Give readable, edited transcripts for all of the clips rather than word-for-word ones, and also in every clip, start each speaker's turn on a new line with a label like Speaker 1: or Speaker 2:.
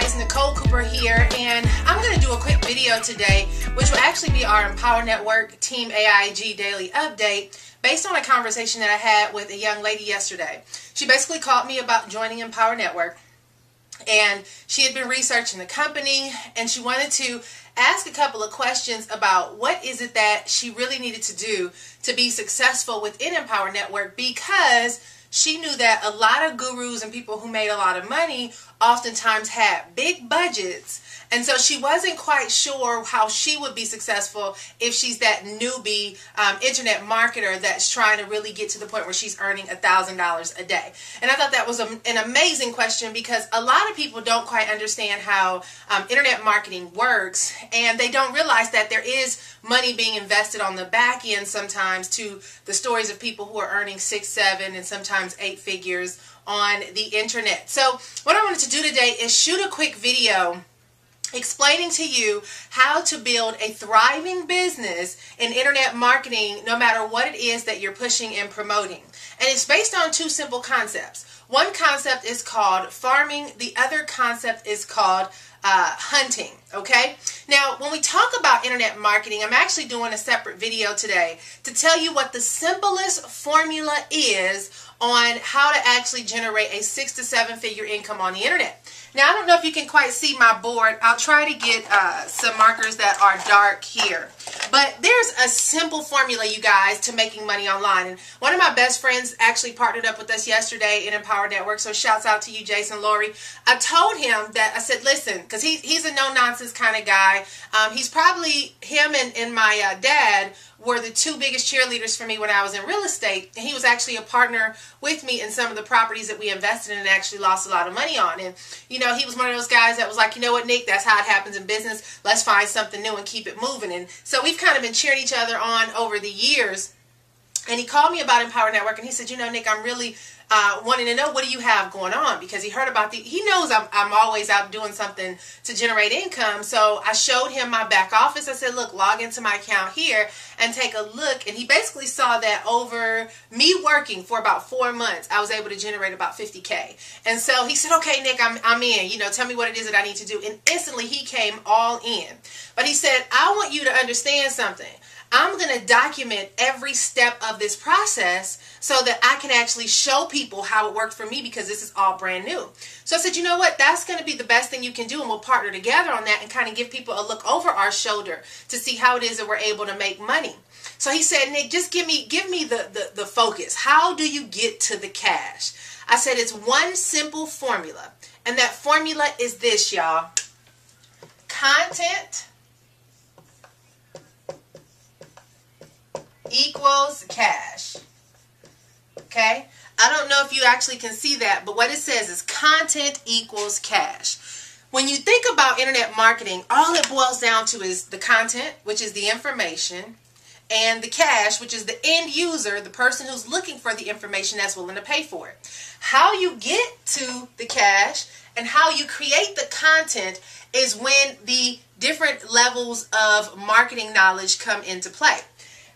Speaker 1: guys, Nicole Cooper here, and I'm going to do a quick video today, which will actually be our Empower Network Team AIG Daily Update based on a conversation that I had with a young lady yesterday. She basically called me about joining Empower Network, and she had been researching the company, and she wanted to ask a couple of questions about what is it that she really needed to do to be successful within Empower Network, because she knew that a lot of gurus and people who made a lot of money oftentimes had big budgets, and so she wasn't quite sure how she would be successful if she's that newbie internet marketer that's trying to really get to the point where she's earning $1,000 a day. And I thought that was an amazing question, because a lot of people don't quite understand how internet marketing works, and they don't realize that there is money being invested on the back end sometimes to the stories of people who are earning 6, 7, and sometimes 8 figures on the internet. So what I wanted to do today is shoot a quick video explaining to you how to build a thriving business in internet marketing, no matter what it is that you're pushing and promoting. And it's based on 2 simple concepts. One concept is called farming. The other concept is called hunting. Okay? Now, when we talk about internet marketing, I'm actually doing a separate video today to tell you what the simplest formula is on how to actually generate a 6 to 7 figure income on the internet. Now, I don't know if you can quite see my board. I'll try to get some markers that are dark here. But there's a simple formula, you guys, to making money online. And one of my best friends actually partnered up with us yesterday in Empower Network. So shouts out to you, Jason Laurie. I told him that, I said, listen, because he's a no-nonsense kind of guy. He's probably, him and my dad were the 2 biggest cheerleaders for me when I was in real estate. And he was actually a partner with me in some of the properties that we invested in and actually lost a lot of money on. And, you know, he was one of those guys that was like, you know what, Nick, that's how it happens in business. Let's find something new and keep it moving. And so we've kind of been cheering each other on over the years. And he called me about Empower Network, and he said, you know, Nick, I'm really wanting to know, what do you have going on? Because he heard about he knows I'm always out doing something to generate income. So I showed him my back office. I said, look, log into my account here and take a look. And he basically saw that over me working for about 4 months, I was able to generate about $50K. And so he said, okay, Nick, I'm in. You know, tell me what it is that I need to do. And instantly he came all in. But he said, I want you to understand something. I'm going to document every step of this process so that I can actually show people how it worked for me, because this is all brand new. So I said, you know what, that's going to be the best thing you can do, and we'll partner together on that and kind of give people a look over our shoulder to see how it is that we're able to make money. So he said, Nick, just give me the focus. How do you get to the cash? I said, it's one simple formula, and that formula is this, y'all. Content equals cash. Okay? I don't know if you actually can see that, but what it says is content equals cash. When you think about internet marketing, all it boils down to is the content, which is the information, and the cash, which is the end user, the person who's looking for the information that's willing to pay for it. How you get to the cash and how you create the content is when the different levels of marketing knowledge come into play.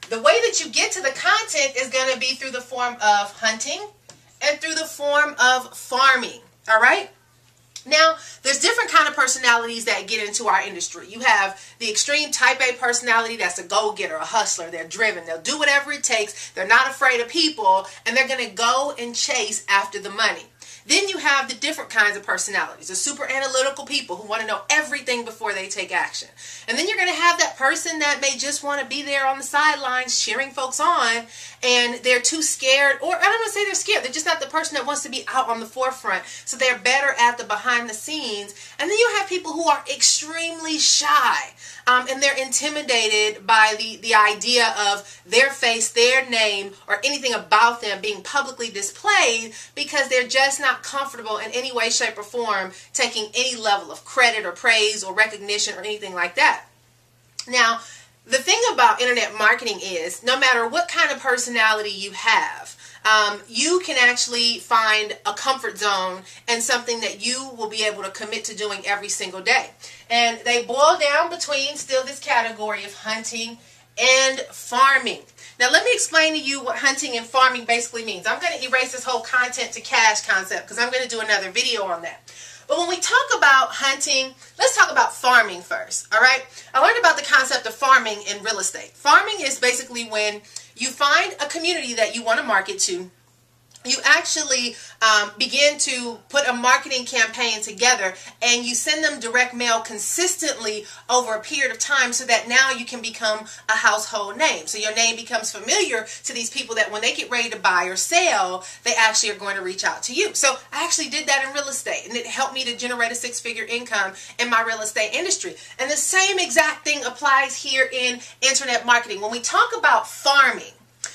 Speaker 1: The way that you get to the content is going to be through the form of hunting and through the form of farming. All right? Now, there's different kind of personalities that get into our industry. You have the extreme type A personality that's a go-getter, a hustler. They're driven. They'll do whatever it takes. They're not afraid of people, and they're going to go and chase after the money. Then you have the different kinds of personalities, the super analytical people who want to know everything before they take action. And then you're going to have that person that may just want to be there on the sidelines cheering folks on, and they're too scared, or I don't want to say they're scared, they're just not the person that wants to be out on the forefront, so they're better at the behind the scenes. And then you have people who are extremely shy, and they're intimidated by the idea of their face, their name, or anything about them being publicly displayed, because they're just not comfortable in any way, shape, or form taking any level of credit or praise or recognition or anything like that. Now, the thing about internet marketing is, no matter what kind of personality you have, you can actually find a comfort zone and something that you will be able to commit to doing every single day. And they boil down between still this category of hunting and farming. Now let me explain to you what hunting and farming basically means. I'm going to erase this whole content to cash concept because I'm going to do another video on that. But when we talk about hunting, let's talk about farming first, all right? I learned about the concept of farming in real estate. Farming is basically when you find a community that you want to market to. You actually begin to put a marketing campaign together and you send them direct mail consistently over a period of time so that now you can become a household name. So your name becomes familiar to these people that when they get ready to buy or sell, they actually are going to reach out to you. So I actually did that in real estate, and it helped me to generate a six-figure income in my real estate industry. And the same exact thing applies here in internet marketing. When we talk about farming,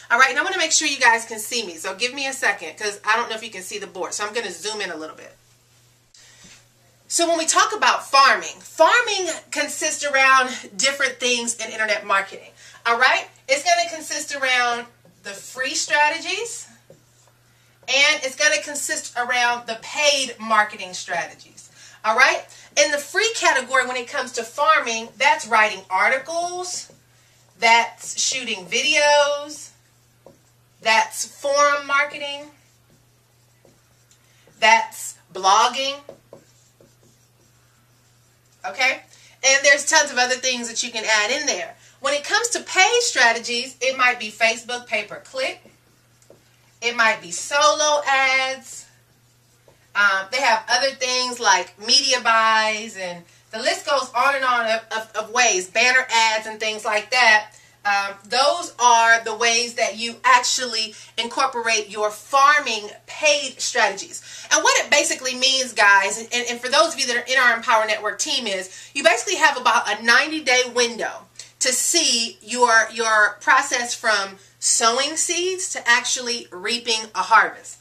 Speaker 1: all right, and I want to make sure you guys can see me, so give me a second because I don't know if you can see the board, so I'm going to zoom in a little bit. So when we talk about farming, farming consists around different things in internet marketing, all right? It's going to consist around the free strategies, and it's going to consist around the paid marketing strategies, all right? In the free category, when it comes to farming, that's writing articles, that's shooting videos, that's forum marketing, that's blogging, okay? And there's tons of other things that you can add in there. When it comes to paid strategies, it might be Facebook pay-per-click, it might be solo ads, they have other things like media buys, and the list goes on and on of ways, banner ads and things like that. Those are the ways that you actually incorporate your farming paid strategies. And what it basically means, guys, and for those of you that are in our Empower Network team, is you basically have about a 90-day window to see your process from sowing seeds to actually reaping a harvest.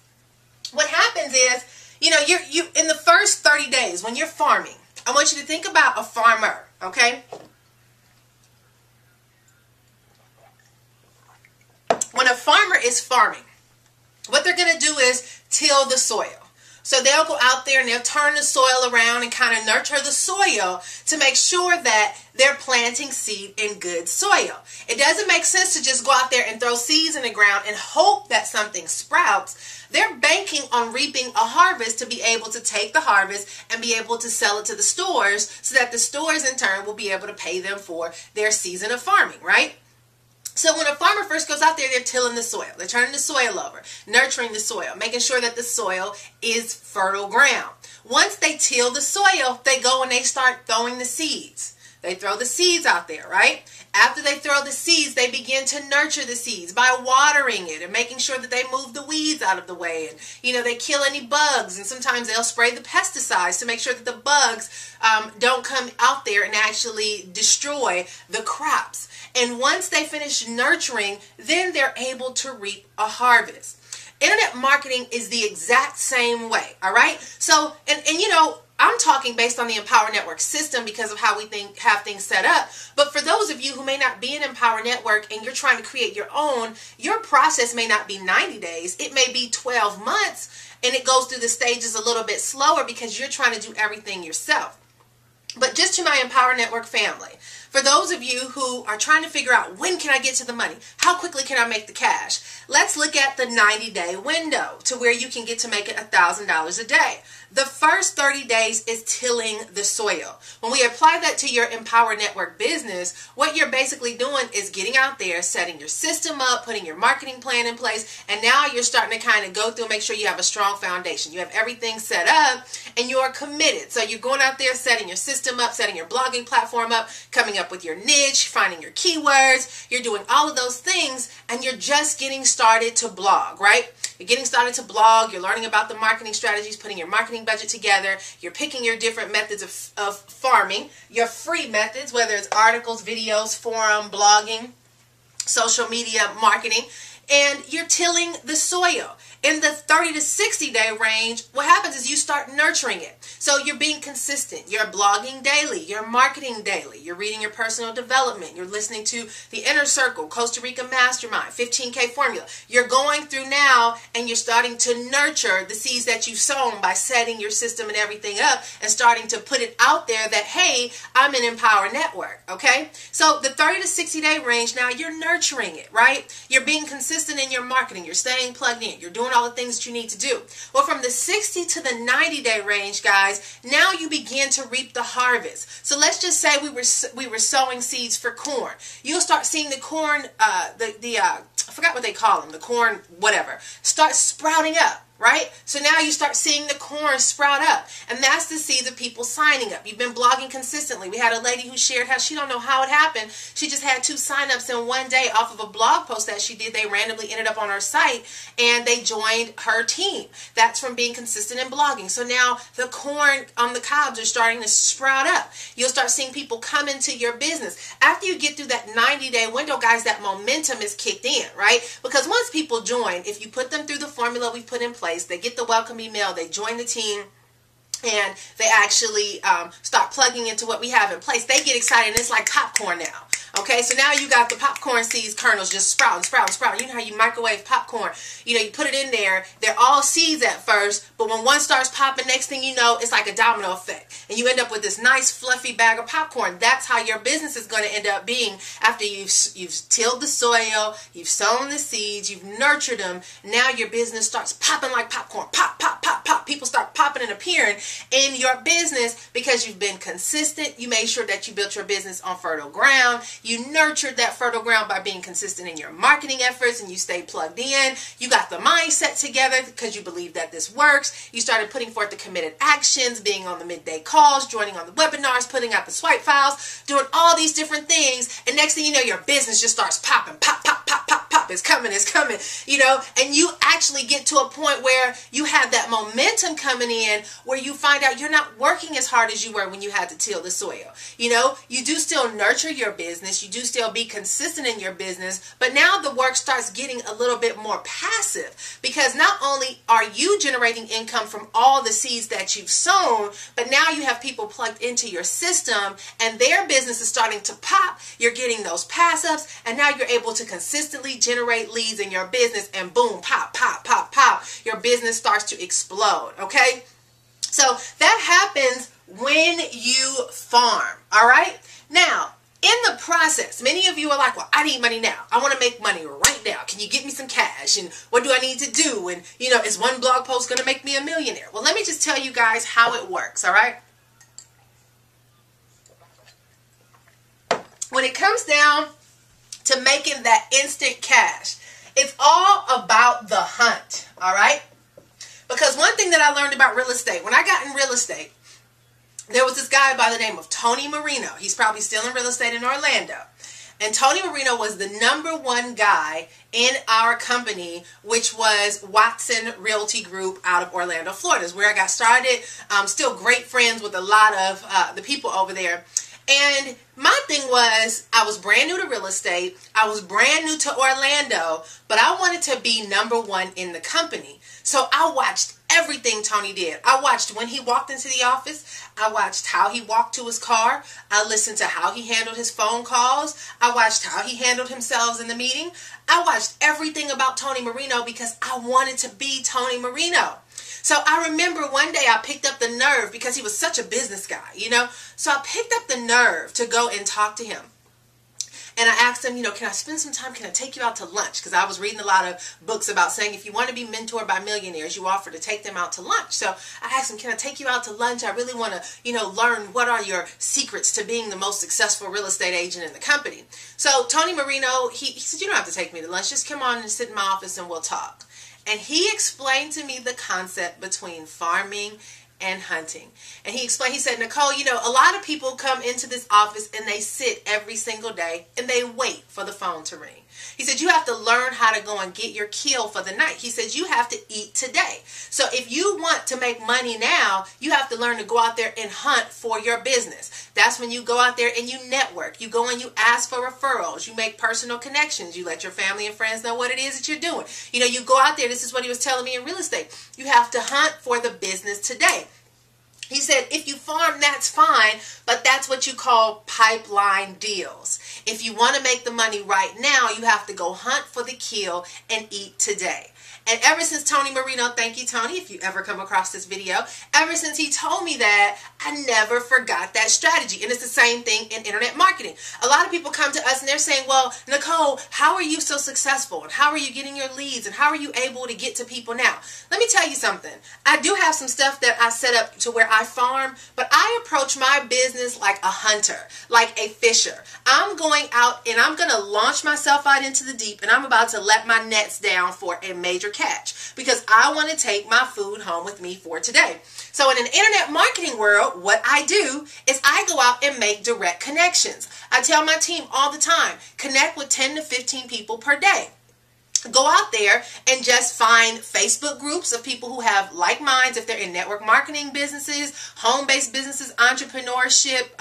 Speaker 1: What happens is, you know, you in the first 30 days when you're farming, I want you to think about a farmer, okay? When a farmer is farming, what they're going to do is till the soil. So they'll go out there and they'll turn the soil around and kind of nurture the soil to make sure that they're planting seed in good soil. It doesn't make sense to just go out there and throw seeds in the ground and hope that something sprouts. They're banking on reaping a harvest to be able to take the harvest and be able to sell it to the stores so that the stores in turn will be able to pay them for their season of farming, right? So when a farmer first goes out there, they're tilling the soil. They're turning the soil over, nurturing the soil, making sure that the soil is fertile ground. Once they till the soil, they go and they start throwing the seeds. They throw the seeds out there, right? After they throw the seeds, they begin to nurture the seeds by watering it and making sure that they move the weeds out of the way. And, you know, they kill any bugs. And sometimes they'll spray the pesticides to make sure that the bugs don't come out there and actually destroy the crops. And once they finish nurturing, then they're able to reap a harvest. Internet marketing is the exact same way, all right? So, and you know, I'm talking based on the Empower Network system because of how we have things set up. But for those of you who may not be in Empower Network and you're trying to create your own, your process may not be 90 days. It may be 12 months, and it goes through the stages a little bit slower because you're trying to do everything yourself. But just to my Empower Network family, for those of you who are trying to figure out when can I get to the money, how quickly can I make the cash, let's look at the 90-day window to where you can get to making $1,000 a day. The first 30 days is tilling the soil. When we apply that to your Empower Network business, what you're basically doing is getting out there, setting your system up, putting your marketing plan in place, and now you're starting to kind of go through and make sure you have a strong foundation. You have everything set up and you're committed. So you're going out there, setting your system up, setting your blogging platform up, coming up with your niche, finding your keywords. You're doing all of those things and you're just getting started to blog, right? You're getting started to blog, you're learning about the marketing strategies, putting your marketing budget together, you're picking your different methods of farming, your free methods, whether it's articles, videos, forum, blogging, social media marketing, and you're tilling the soil. In the 30 to 60 day range, what happens is you start nurturing it. So you're being consistent. You're blogging daily. You're marketing daily. You're reading your personal development. You're listening to the Inner Circle, Costa Rica Mastermind, 15K Formula. You're going through now and you're starting to nurture the seeds that you've sown by setting your system and everything up and starting to put it out there that, hey, I'm an Empower Network, okay? So the 30 to 60 day range, now you're nurturing it, right? You're being consistent in your marketing. You're staying plugged in. You're doing doing all the things that you need to do. Well, from the 60 to the 90-day range, guys, now you begin to reap the harvest. So let's just say we were sowing seeds for corn. You'll start seeing the corn, I forgot what they call them, the corn, whatever, start sprouting up. Right? So now you start seeing the corn sprout up. And that's the seeds of people signing up. You've been blogging consistently. We had a lady who shared how she don't know how it happened. She just had 2 signups in one day off of a blog post that she did. They randomly ended up on her site and they joined her team. That's from being consistent in blogging. So now the corn on the cobs are starting to sprout up. You'll start seeing people come into your business. After you get through that 90-day window, guys, that momentum is kicked in, right? Because once people join, if you put them through the formula we've put in place, they get the welcome email, they join the team, and they actually start plugging into what we have in place. They get excited, and it's like popcorn now. Okay, so now you got the popcorn seeds kernels just sprouting. You know how you microwave popcorn? You know, you put it in there. They're all seeds at first, but when one starts popping, next thing you know, it's like a domino effect. And you end up with this nice fluffy bag of popcorn. That's how your business is going to end up being after you've tilled the soil, you've sown the seeds, you've nurtured them. Now your business starts popping like popcorn. Pop, pop, pop, pop. People start popping and appearing in your business because you've been consistent. You made sure that you built your business on fertile ground. You nurtured that fertile ground by being consistent in your marketing efforts, and you stayed plugged in. You got the mindset together because you believe that this works. You started putting forth the committed actions, being on the midday calls, joining on the webinars, putting out the swipe files, doing all these different things. And next thing you know, your business just starts popping. Pop, pop, pop, pop, pop. It's coming, you know, and you actually get to a point where you have that momentum coming in where you find out you're not working as hard as you were when you had to till the soil. You know, you do still nurture your business. You do still be consistent in your business, but now the work starts getting a little bit more passive because not only are you generating income from all the seeds that you've sown, but now you have people plugged into your system and their business is starting to pop. You're getting those pass-ups, and now you're able to consistently generate leads in your business, and boom, pop, pop, pop, pop. Your business starts to explode, okay? So that happens when you farm, all right? Now, in the process, many of you are like, well, I need money now. I want to make money right now. Can you get me some cash? And what do I need to do? And, you know, is one blog post going to make me a millionaire? Well, let me just tell you guys how it works, all right? When it comes down to making that instant cash, it's all about the hunt, all right? Because one thing that I learned about real estate, when I got in real estate, there was this guy by the name of Tony Marino. He's probably still in real estate in Orlando. And Tony Marino was the #1 guy in our company, which was Watson Realty Group out of Orlando, Florida. Is where I got started. Still great friends with a lot of the people over there. And my thing was, I was brand new to real estate. I was brand new to Orlando, but I wanted to be #1 in the company. So I watched everything Tony did. I watched when he walked into the office. I watched how he walked to his car. I listened to how he handled his phone calls. I watched how he handled himself in the meeting. I watched everything about Tony Marino because I wanted to be Tony Marino. So I remember one day I picked up the nerve, because he was such a business guy, you know. So I picked up the nerve to go and talk to him. And I asked him, you know, can I spend some time? Can I take you out to lunch? Because I was reading a lot of books about saying if you want to be mentored by millionaires, you offer to take them out to lunch. So I asked him, can I take you out to lunch? I really want to, you know, learn what are your secrets to being the most successful real estate agent in the company. So Tony Marino, he said, you don't have to take me to lunch. Just come on and sit in my office and we'll talk. And he explained to me the concept between farming and hunting. And he explained, he said, Nicole, you know, a lot of people come into this office and they sit every single day and they wait for the phone to ring. He said, you have to learn how to go and get your kill for the night. He says, you have to eat today. So if you want to make money now, you have to learn to go out there and hunt for your business. That's when you go out there and you network. You go and you ask for referrals. You make personal connections. You let your family and friends know what it is that you're doing. You know, you go out there. This is what he was telling me in real estate. You have to hunt for the business today. He said, if you farm, that's fine, but that's what you call pipeline deals. If you want to make the money right now, you have to go hunt for the kill and eat today. And ever since Tony Marino, thank you Tony if you ever come across this video, ever since he told me that, I never forgot that strategy. And it's the same thing in internet marketing. A lot of people come to us and they're saying, well, Nicole, how are you so successful? And how are you getting your leads? And how are you able to get to people now? Let me tell you something. I do have some stuff that I set up to where I farm, but I approach my business like a hunter, like a fisher. I'm going out and I'm going to launch myself out into the deep, and I'm about to let my nets down for a major catch because I want to take my food home with me for today. So in an internet marketing world, what I do is I go out and make direct connections. I tell my team all the time, connect with 10 to 15 people per day. Go out there and just find Facebook groups of people who have like minds if they're in network marketing businesses, home-based businesses, entrepreneurship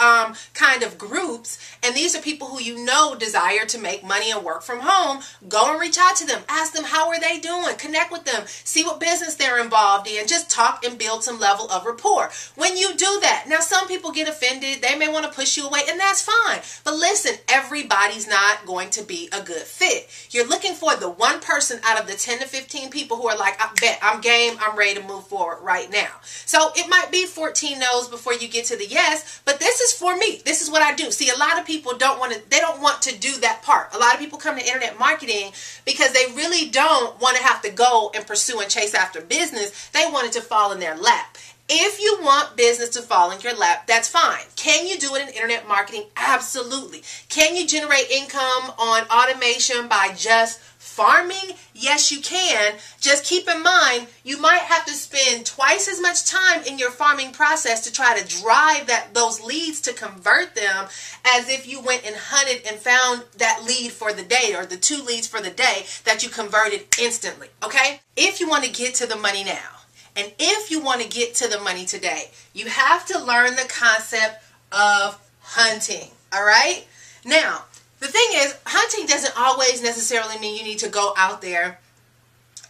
Speaker 1: kind of groups. And these are people who you know desire to make money and work from home. Go and reach out to them. Ask them how are they doing. Connect with them. See what business they're involved in. Just talk and build some level of rapport. When you do that, now some people get offended. They may want to push you away, and that's fine. But listen, everybody's not going to be a good fit. You're looking for the one person out of the 10 to 15 people who are like, I bet, I'm game, I'm ready to move forward right now. So it might be 14 no's before you get to the yes, but this is for me. This is what I do. See, a lot of people don't want to do that part. A lot of people come to internet marketing because they really don't want to have to go and pursue and chase after business. They want it to fall in their lap. If you want business to fall in your lap, that's fine. Can you do it in internet marketing? Absolutely. Can you generate income on automation by just farming? Yes, you can. Just keep in mind, you might have to spend twice as much time in your farming process to try to drive those leads to convert them as if you went and hunted and found that lead for the day or the 2 leads for the day that you converted instantly, okay? If you want to get to the money now, and if you want to get to the money today, you have to learn the concept of hunting, all right? Now, the thing is, hunting doesn't always necessarily mean you need to go out there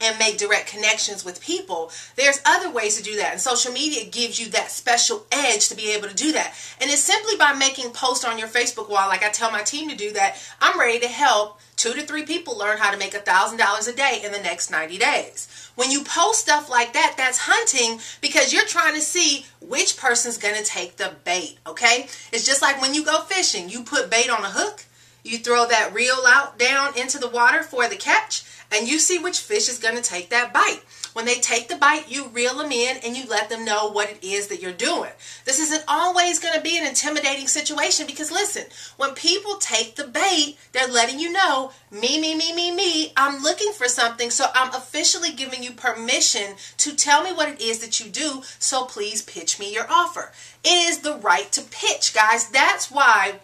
Speaker 1: and make direct connections with people. There's other ways to do that, and social media gives you that special edge to be able to do that. And it's simply by making posts on your Facebook wall, like I tell my team to do that. I'm ready to help 2 to 3 people learn how to make $1,000 a day in the next 90 days. When you post stuff like that, that's hunting because you're trying to see which person's going to take the bait, okay? It's just like when you go fishing. You put bait on a hook, you throw that reel out down into the water for the catch, and you see which fish is going to take that bite. When they take the bite, you reel them in and you let them know what it is that you're doing. This isn't always going to be an intimidating situation because listen, when people take the bait, they're letting you know, me, I'm looking for something, so I'm officially giving you permission to tell me what it is that you do, so please pitch me your offer. It is the right to pitch, guys. That's why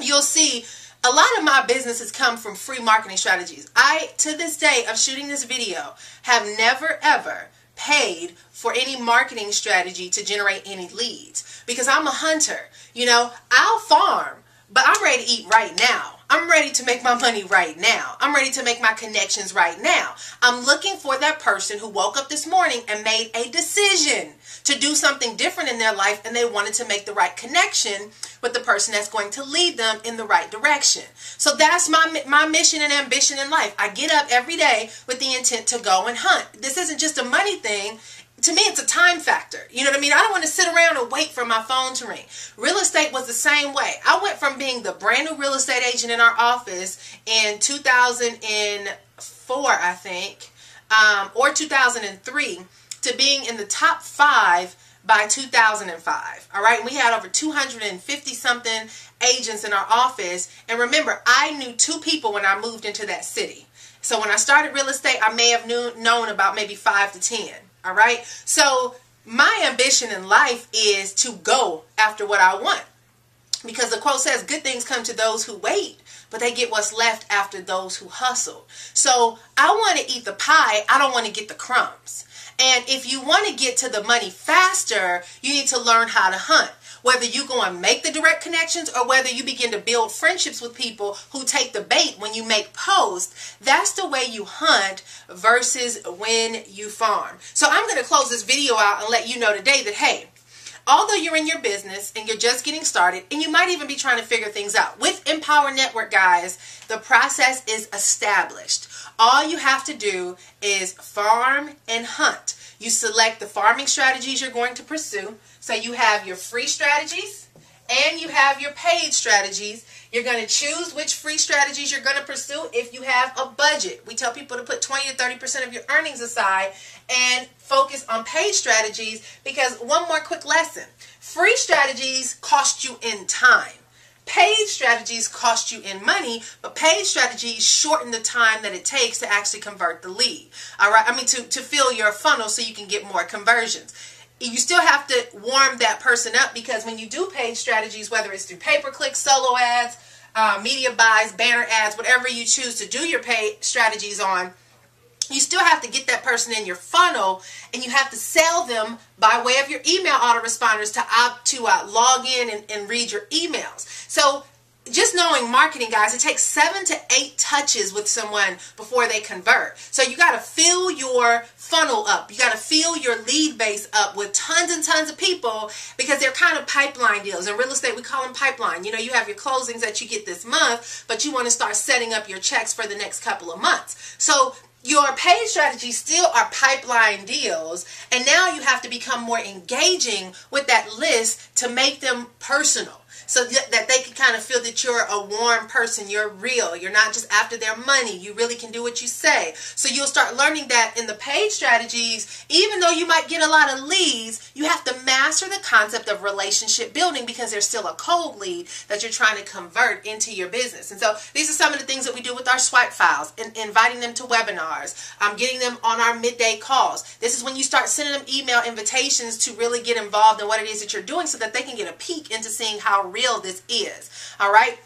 Speaker 1: you'll see a lot of my businesses come from free marketing strategies. I, to this day of shooting this video, have never ever paid for any marketing strategy to generate any leads because I'm a hunter. You know, I'll farm, but I'm ready to eat right now. I'm ready to make my money right now. I'm ready to make my connections right now. I'm looking for that person who woke up this morning and made a decision to do something different in their life, and they wanted to make the right connection with the person that's going to lead them in the right direction. So that's my mission and ambition in life. I get up every day with the intent to go and hunt. This isn't just a money thing. To me, it's a time factor. You know what I mean? I don't want to sit around and wait for my phone to ring. Real estate was the same way. I went from being the brand new real estate agent in our office in 2004, I think, or 2003, to being in the top 5 by 2005. All right, and we had over 250 something agents in our office. And remember, I knew 2 people when I moved into that city. So when I started real estate, I may have known about maybe 5 to 10. All right, so my ambition in life is to go after what I want, because the quote says, good things come to those who wait, but they get what's left after those who hustle. So I want to eat the pie. I don't want to get the crumbs. And if you want to get to the money faster, you need to learn how to hunt. Whether you go and make the direct connections or whether you begin to build friendships with people who take the bait when you make posts, that's the way you hunt versus when you farm. So I'm going to close this video out and let you know today that, hey, although you're in your business and you're just getting started, and you might even be trying to figure things out, with Empower Network, guys, the process is established. All you have to do is farm and hunt. You select the farming strategies you're going to pursue. So you have your free strategies and you have your paid strategies. You're going to choose which free strategies you're going to pursue if you have a budget. We tell people to put 20 to 30% of your earnings aside and focus on paid strategies, because one more quick lesson. Free strategies cost you in time. Paid strategies cost you in money, but paid strategies shorten the time that it takes to actually convert the lead. All right, to fill your funnel so you can get more conversions. You still have to warm that person up, because when you do paid strategies, whether it's through pay-per-click, solo ads, media buys, banner ads, whatever you choose to do your paid strategies on, you still have to get that person in your funnel, and you have to sell them by way of your email autoresponders to opt to log in and read your emails. So just knowing marketing, guys, it takes 7 to 8 touches with someone before they convert. So you got to fill your funnel up. You got to fill your lead base up with tons and tons of people, because they're kind of pipeline deals. In real estate, we call them pipeline. You know, you have your closings that you get this month, but you want to start setting up your checks for the next couple of months. So your paid strategies still are pipeline deals, and now you have to become more engaging with that list to make them personal, so that they can kind of feel that you're a warm person, you're real, you're not just after their money, you really can do what you say. So you'll start learning that in the paid strategies, even though you might get a lot of leads, you have to master the concept of relationship building, because there's still a cold lead that you're trying to convert into your business. And so these are some of the things that we do with our swipe files, inviting them to webinars, getting them on our midday calls. This is when you start sending them email invitations to really get involved in what it is that you're doing, so that they can get a peek into seeing how real this is. All right.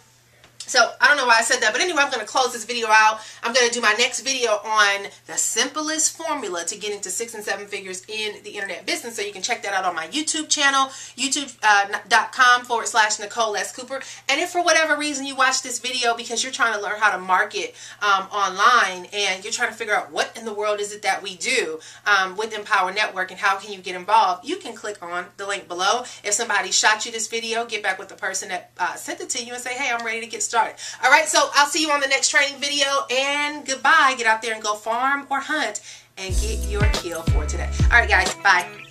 Speaker 1: So I don't know why I said that, but anyway, I'm going to close this video out. I'm going to do my next video on the simplest formula to get into 6 and 7 figures in the internet business. So you can check that out on my YouTube channel, youtube.com/Nicole S. Cooper. And if for whatever reason you watch this video because you're trying to learn how to market online, and you're trying to figure out what in the world is it that we do with Empower Network and how can you get involved, you can click on the link below. If somebody shot you this video, get back with the person that sent it to you and say, hey, I'm ready to get started. All right, so I'll see you on the next training video, and goodbye. Get out there and go farm or hunt and get your kill for today. All right, guys, bye.